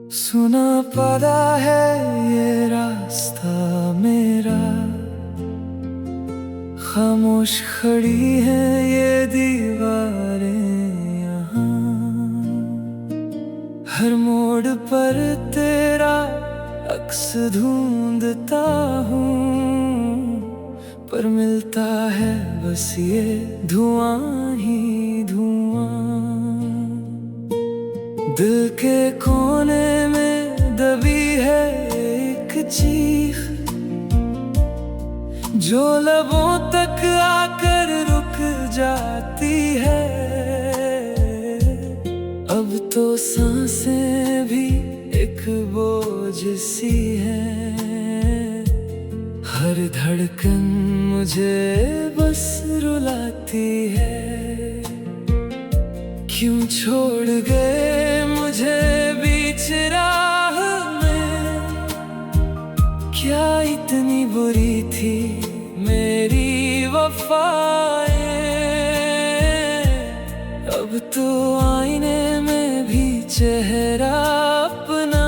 सुना पड़ा है ये रास्ता मेरा, खामोश खड़ी है ये दीवारें यहाँ। हर मोड़ पर तेरा अक्स ढूंढता हूँ, पर मिलता है बस ये धुआं ही धुआं। दिल के कोने में दबी है एक चीख, जो लबों तक आकर रुक जाती है। अब तो सांसें भी एक बोझ सी है, हर धड़कन मुझे बस रुलाती है। क्यों छोड़ गए मुझे बीच राह में, क्या इतनी बुरी थी मेरी वफाएं। अब तो आईने में भी चेहरा अपना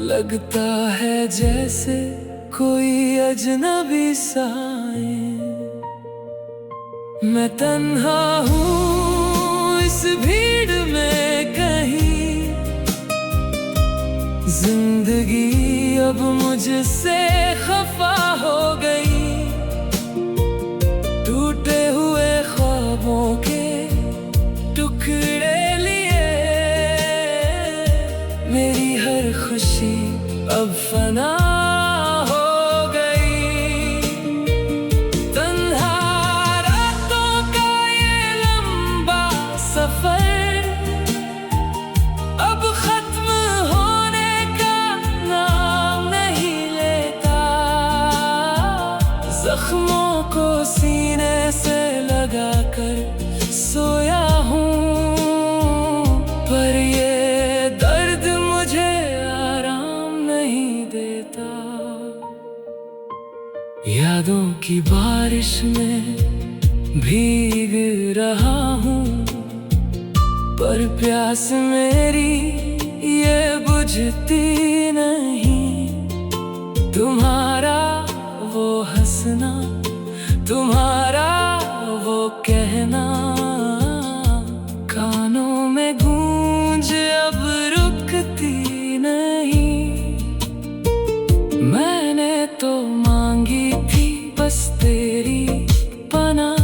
लगता है जैसे कोई अजनबी सा। मैं तन्हा हूँ इस भीड़ में कहीं, जिंदगी अब मुझसे खफा हो गई। टूटे हुए ख्वाबों के टुकड़े लिए, मेरी हर खुशी अब फना हो गई। तन्हा रातों का ये लंबा सफर अब खत्म होने का नाम नहीं लेता। जख्मों को सीने से लगाकर सोया हूँ, पर ये दर्द मुझे आराम नहीं देता। यादों की बारिश में भीग रहा हूँ, पर प्यास मेरी ये बुझती नहीं। तुम्हारा वो हंसना, तुम्हारा वो कहना, कानों में गूंज अब रुकती नहीं। मैंने तो मांगी थी बस तेरी पनाह,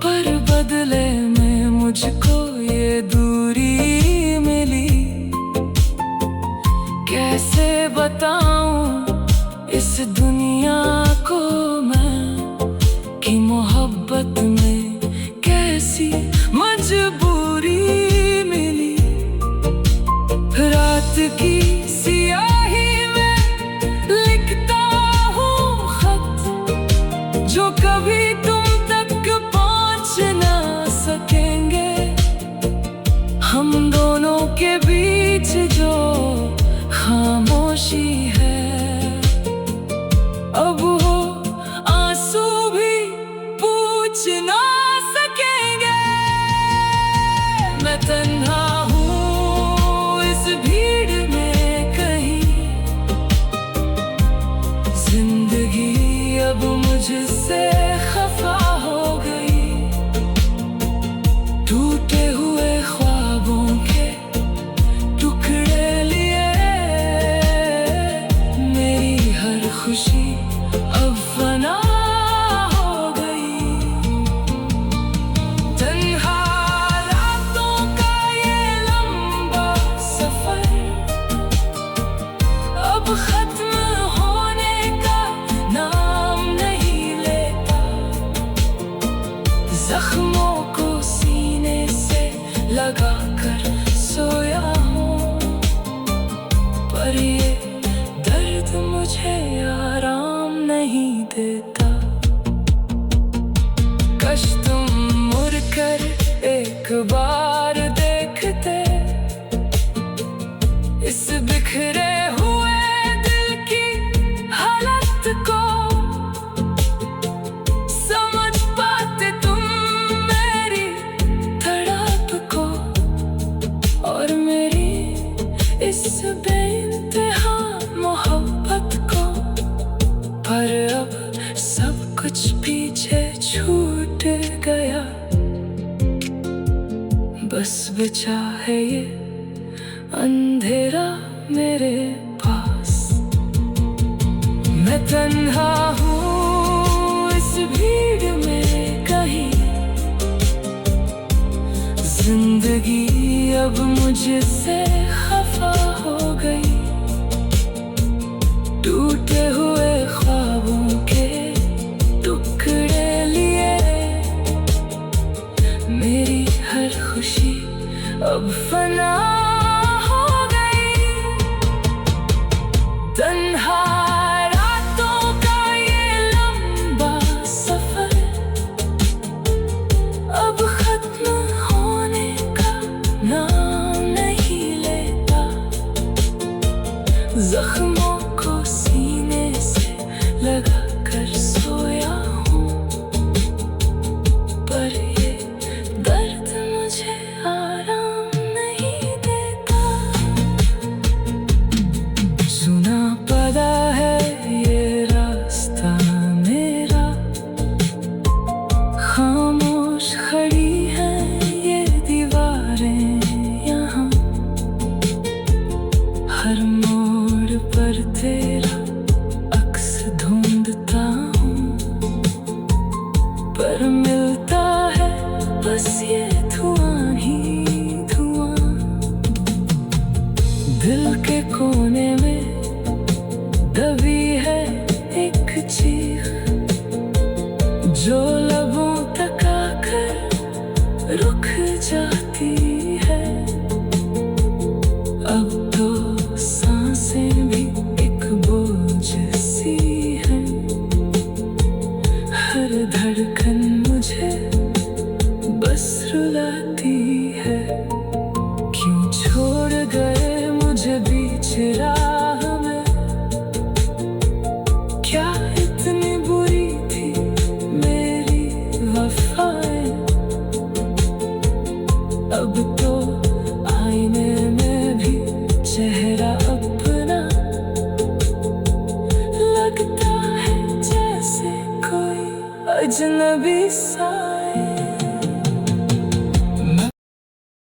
पर बदले में मुझको ये दूरी मिली। कैसे बताऊं इस दुनिया को मैं कि मोहब्बत में कैसी मजबूरी मिली। रात की सियाही में लिखता हूँ खत, जो कभी तुम तक पहुँच ना सकेंगे। हम दोनों के बीच जो खामोशी है, अब वो आंसू भी पूछ ना सकेंगे। मैं तन्हा हूँ इस भीड़ में कहीं, जिंदगी अब मुझसे खफा हो गई। टूटे हुए ख्वाबों के टुकड़े लिए, मेरी हर खुशी अब फना हो गई। तन्हा रातों का ये लंबा सफर अब खत्म होने का नाम नहीं लेता। जख्मों को सीने से लगाकर सोया हूँ, पर ये दर्द मुझे आराम नहीं देता। कश तुम मुड़कर एक बार देखते इस बिखरे हुए दिल की हालत को, समझ पाते तुम मेरी तड़प को। बस बिछा है ये अंधेरा मेरे पास। मैं तन्हा हूँ इस भीड़ में कहीं, जिंदगी अब मुझसे खफा हो गई। टूटे हुए ख्वाबों के टुकड़े लिए, मेरी हर खुशी अब फना हो गई। तन्हा रातों का ये लंबा सफर अब खत्म होने का नाम नहीं लेता। जख्मों को सीने से लगा कर सोया हूँ, पर ये दर्द मुझे आराम नहीं देता। सुना पड़ा है ये रास्ता मेरा, खामोश खड़ी है ये दीवारें यहाँ। हर मोड़ पर तेरा अक्स ढूंढता हूँ, पर मिलता है बस ये धुआं ही धुआं। दिल के कोने में दबी है एक चीख, जो लबों तक आकर रुक जाती है। अब तो सांसें भी एक बोझ सी है, हर धड़कन मुझे बस रुलाती है। क्यों छोड़ गए मुझे बीच राह में, क्या इतनी बुरी थी मेरी वफाएं। अब तो आईने में भी चेहरा अपना लगता है, जैसे कोई अजनबी सा।